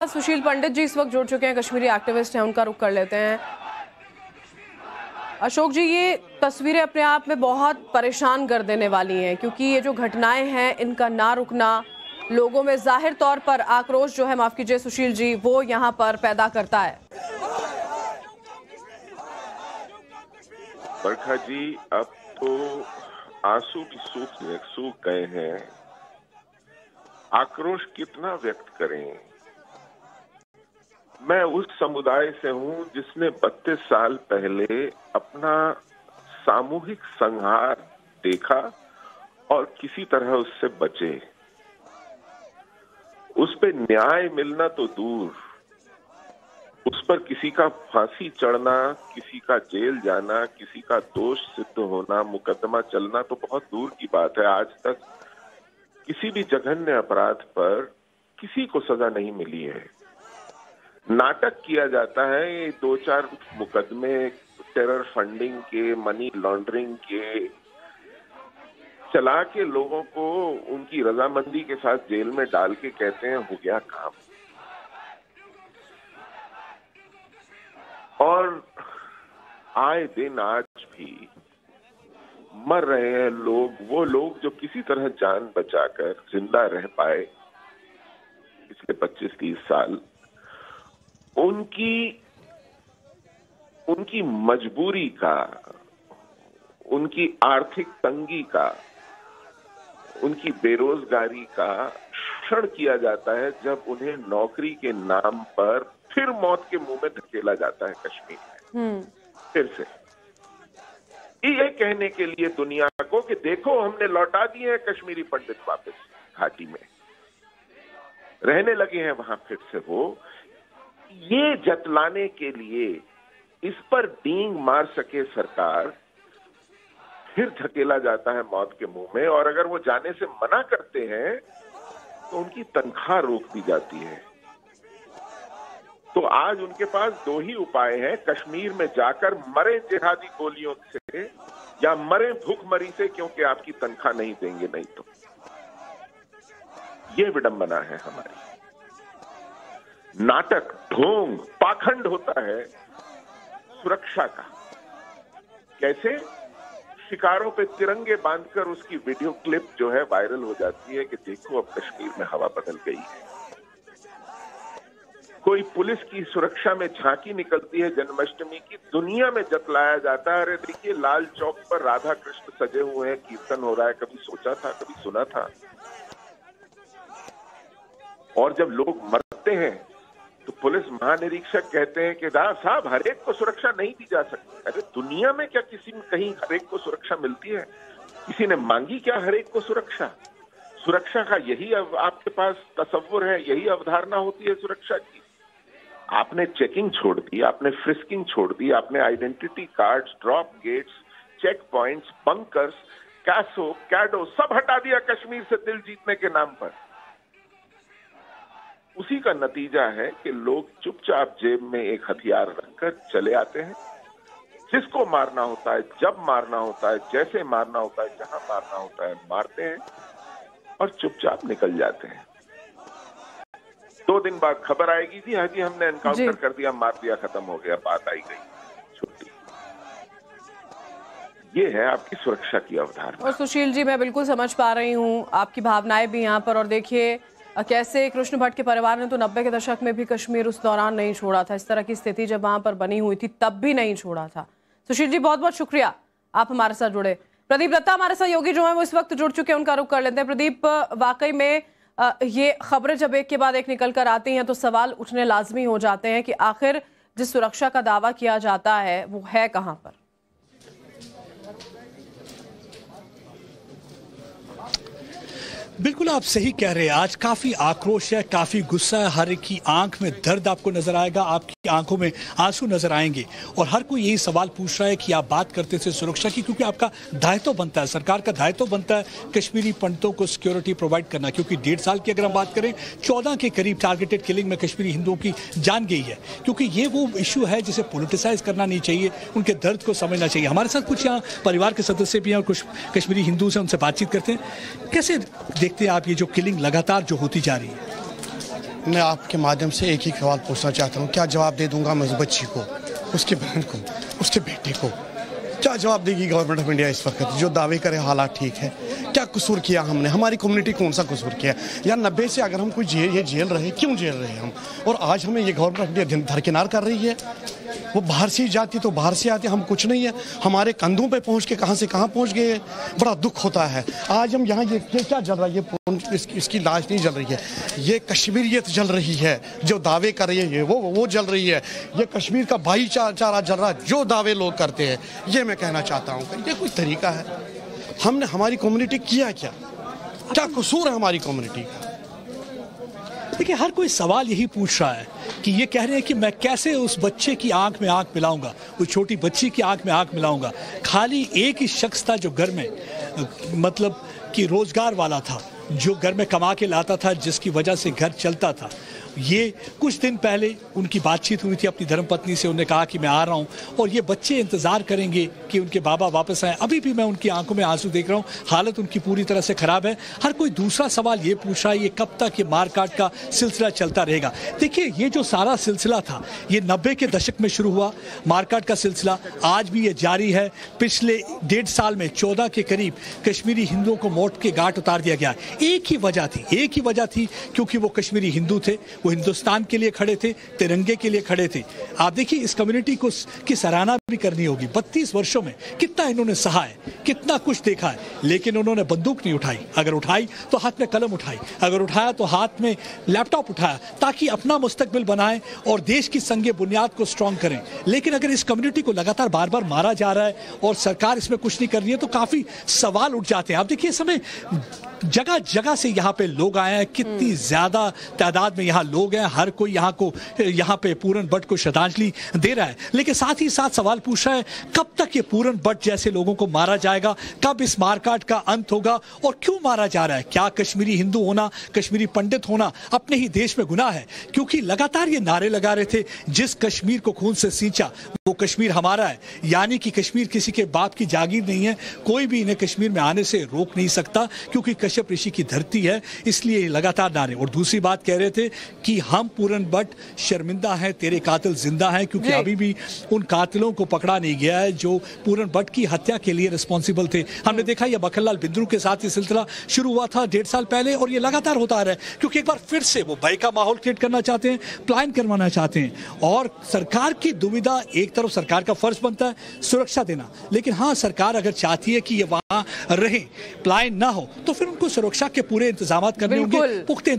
सुशील पंडित जी इस वक्त जुड़ चुके हैं, कश्मीरी एक्टिविस्ट हैं, उनका रुख कर लेते हैं। अशोक जी, ये तस्वीरें अपने आप में बहुत परेशान कर देने वाली हैं, क्योंकि ये जो घटनाएं हैं इनका ना रुकना लोगों में जाहिर तौर पर आक्रोश जो है, माफ कीजिए सुशील जी, वो यहाँ पर पैदा करता है। बरखा जी, अब तो आंसू भी सूख गए हैं। आक्रोश कितना व्यक्त करें। मैं उस समुदाय से हूं जिसने 32 साल पहले अपना सामूहिक संहार देखा और किसी तरह उससे बचे। उस पे न्याय मिलना तो दूर, उस पर किसी का फांसी चढ़ना, किसी का जेल जाना, किसी का दोष सिद्ध होना, मुकदमा चलना तो बहुत दूर की बात है। आज तक किसी भी जघन्य अपराध पर किसी को सजा नहीं मिली है। नाटक किया जाता है। ये 2-4 मुकदमे टेरर फंडिंग के, मनी लॉन्ड्रिंग के चला के लोगों को उनकी रजामंदी के साथ जेल में डाल के कहते हैं हो गया काम। और आए दिन आज भी मर रहे हैं लोग, वो लोग जो किसी तरह जान बचाकर जिंदा रह पाए पिछले 25-30 साल। उनकी मजबूरी का, उनकी आर्थिक तंगी का, उनकी बेरोजगारी का शोषण किया जाता है जब उन्हें नौकरी के नाम पर फिर मौत के मुंह में धकेला जाता है कश्मीर में। फिर से ये कहने के लिए दुनिया को कि देखो हमने लौटा दिए हैं कश्मीरी पंडित, वापस घाटी में रहने लगे हैं वहां फिर से। वो ये जतलाने के लिए इस पर डींग मार सके सरकार, फिर धकेला जाता है मौत के मुंह में। और अगर वो जाने से मना करते हैं तो उनकी तनख्वाह रोक दी जाती है। तो आज उनके पास 2 ही उपाय हैं, कश्मीर में जाकर मरे जिहादी गोलियों से या मरे भूखमरी से, क्योंकि आपकी तनख्वाह नहीं देंगे नहीं तो। ये विडंबना है हमारी। नाटक, ढोंग, पाखंड होता है सुरक्षा का। कैसे? शिकारों पे तिरंगे बांधकर उसकी वीडियो क्लिप जो है वायरल हो जाती है कि देखो अब कश्मीर में हवा बदल गई है। कोई पुलिस की सुरक्षा में झांकी निकलती है जन्माष्टमी की, दुनिया में जतलाया जाता है, अरे देखिए लाल चौक पर राधा कृष्ण सजे हुए हैं, कीर्तन हो रहा है। कभी सोचा था, कभी सुना था? और जब लोग मरते हैं तो पुलिस महानिरीक्षक कहते हैं कि साहब हर एक को सुरक्षा नहीं दी जा सकती। अरे दुनिया में क्या किसी में कहीं हर एक को सुरक्षा मिलती है? किसी ने मांगी क्या हर एक को सुरक्षा? सुरक्षा का यही आपके पास तसव्वुर है, यही अवधारणा होती है सुरक्षा की। आपने चेकिंग छोड़ दी, आपने फ्रिस्किंग छोड़ दी, आपने identity cards, drop gates, checkpoints, bunkers, CASO, CADO सब हटा दिया कश्मीर से दिल जीतने के नाम पर। उसी का नतीजा है कि लोग चुपचाप जेब में एक हथियार रखकर चले आते हैं। जिसको मारना होता है, जब मारना होता है, जैसे मारना होता है, जहां मारना होता है, मारते हैं और चुपचाप निकल जाते हैं। 2 दिन बाद खबर आएगी जी, हाँ जी हमने एनकाउंटर कर दिया, मार दिया, खत्म हो गया, बात आई गई, छुट्टी। ये है आपकी सुरक्षा की अवधारणा। और सुशील जी, मैं बिल्कुल समझ पा रही हूँ आपकी भावनाएं भी यहाँ पर। और देखिए कैसे कृष्ण भट्ट के परिवार ने तो 90 के दशक में भी कश्मीर उस दौरान नहीं छोड़ा था। इस तरह की स्थिति जब वहां पर बनी हुई थी तब भी नहीं छोड़ा था। सुशील जी बहुत बहुत शुक्रिया, आप हमारे साथ जुड़े। प्रदीप दत्ता हमारे साथ योगी जो है वो इस वक्त जुड़ चुके हैं, उनका रुख कर लेते हैं। प्रदीप, वाकई में ये खबरें जब एक के बाद एक निकल कर आती हैं तो सवाल उठने लाजमी हो जाते हैं कि आखिर जिस सुरक्षा का दावा किया जाता है वो है कहां पर? बिल्कुल आप सही कह रहे हैं। आज काफी आक्रोश है, काफी गुस्सा है, हर एक की आंख में दर्द आपको नजर आएगा, आपकी आंखों में आंसू नजर आएंगे। और हर कोई यही सवाल पूछ रहा है कि आप बात करते थे सुरक्षा की, क्योंकि आपका दायित्व बनता है, सरकार का दायित्व बनता है कश्मीरी पंडितों को सिक्योरिटी प्रोवाइड करना। क्योंकि 1.5 साल की अगर हम बात करें, 14 के करीब टारगेटेड किलिंग में कश्मीरी हिंदुओं की जान गई है। क्योंकि ये वो इशू है जिसे पोलिटिसाइज करना नहीं चाहिए, उनके दर्द को समझना चाहिए। हमारे साथ कुछ यहाँ परिवार के सदस्य भी हैं और कुछ कश्मीरी हिंदू से, उनसे बातचीत करते हैं। कैसे देखते हैं आप ये जो किलिंग लगातार जो होती जा रही है? मैं आपके माध्यम से एक ही सवाल पूछना चाहता हूँ, क्या जवाब दे दूंगा मैं उस बच्ची को, उसके बहन को, उसके बेटे को? क्या जवाब देगी गवर्नमेंट ऑफ इंडिया इस वक्त जो दावे करे हालात ठीक है? क्या कसूर किया हमने? हमारी कम्युनिटी कौन सा कसूर किया? या 90 से अगर हम कोई ये जेल रहे, क्यों जेल रहे हम? और आज हमें ये गवर्नमेंट ऑफ इंडिया दरकिनार कर रही है। वो बाहर से ही जाती तो बाहर से आती, हम कुछ नहीं है। हमारे कंधों पे पहुंच के कहां से कहां पहुंच गए। बड़ा दुख होता है। आज हम यहाँ ये क्या जल रहा है? ये इसकी लाश नहीं जल रही है, ये कश्मीरियत जल रही है। जो दावे कर रही है वो जल रही है। ये कश्मीर का भाईचारा जल रहा है जो दावे लोग करते हैं। ये मैं कहना चाहता हूँ, ये कोई तरीका है? हमने हमारी कम्युनिटी किया क्या कसूर है हमारी कम्युनिटी का? देखिए, हर कोई सवाल यही पूछ रहा है कि ये कह रहे हैं कि मैं कैसे उस बच्चे की आंख में आंख मिलाऊंगा, उस छोटी बच्ची की आंख में आंख मिलाऊंगा। खाली एक ही शख्स था जो घर में मतलब कि रोजगार वाला था, जो घर में कमा के लाता था, जिसकी वजह से घर चलता था। ये कुछ दिन पहले उनकी बातचीत हुई थी अपनी धर्मपत्नी से। उन्होंने कहा कि मैं आ रहा हूं और ये बच्चे इंतजार करेंगे कि उनके बाबा वापस आए। अभी भी मैं उनकी आंखों में आंसू देख रहा हूं, हालत उनकी पूरी तरह से खराब है। हर कोई दूसरा सवाल ये पूछ रहा है, ये कब तक ये मारकाट का सिलसिला चलता रहेगा? देखिए, ये जो सारा सिलसिला था ये 90 के दशक में शुरू हुआ। मारकाट का सिलसिला आज भी ये जारी है। पिछले 1.5 साल में 14 के करीब कश्मीरी हिंदुओं को मौत के घाट उतार दिया गया। एक ही वजह थी क्योंकि वो कश्मीरी हिंदू थे, वो हिंदुस्तान के लिए खड़े थे, तिरंगे के लिए खड़े थे। आप देखिए, इस कम्युनिटी को की सराहना भी करनी होगी। 32 वर्षों में कितना इन्होंने सहा है, कितना कुछ देखा है, लेकिन उन्होंने बंदूक नहीं उठाई। अगर उठाई तो हाथ में कलम उठाई, अगर उठाया तो हाथ में लैपटॉप उठाया, ताकि अपना मुस्तकबिल बनाएं और देश की संगे बुनियाद को स्ट्रांग करें। लेकिन अगर इस कम्युनिटी को लगातार बार बार मारा जा रहा है और सरकार इसमें कुछ नहीं कर रही है, तो काफी सवाल उठ जाते हैं। आप देखिए, इस समय जगह जगह से यहाँ पे लोग आए हैं, कितनी ज्यादा तादाद में यहाँ लोग हैं। हर कोई यहाँ पे पूरन भट्ट को श्रद्धांजलि दे रहा है, लेकिन साथ ही साथ सवाल पूछ रहा है कब तक ये पूरन भट्ट जैसे लोगों को मारा जाएगा, कब इस मारकाट का अंत होगा और क्यों मारा जा रहा है? क्या कश्मीरी हिंदू होना, कश्मीरी पंडित होना अपने ही देश में गुनाह है? क्योंकि लगातार ये नारे लगा रहे थे, जिस कश्मीर को खून से सींचा वो कश्मीर हमारा है। यानी कि कश्मीर किसी के बाप की जागीर नहीं है, कोई भी इन्हें कश्मीर में आने से रोक नहीं सकता, क्योंकि कश्यप ऋषि की धरती है। इसलिए लगातार नारे। और दूसरी बात कह रहे थे कि हम पूरन भट्ट शर्मिंदा हैं, तेरे कातिल जिंदा हैं, क्योंकि अभी भी उन कातिलों को पकड़ा नहीं गया है जो पूरन भट्ट की हत्या के लिए रिस्पॉन्सिबल थे। हमने देखा यह मक्खनलाल बिंद्रू के साथ ये सिलसिला शुरू हुआ था 1.5 साल पहले, और ये लगातार होता आ रहा है, क्योंकि एक बार फिर से वो भय का माहौल क्रिएट करना चाहते हैं, प्लान करवाना चाहते हैं। और सरकार की दुविधा, एक तरफ सरकार का फर्ज बनता है सुरक्षा देना, लेकिन हाँ, सरकार अगर चाहती है कि ये वहां रहे, प्लान ना हो, तो फिर उनको सुरक्षा के पूरे इंतजाम करने होंगे, पुख्ते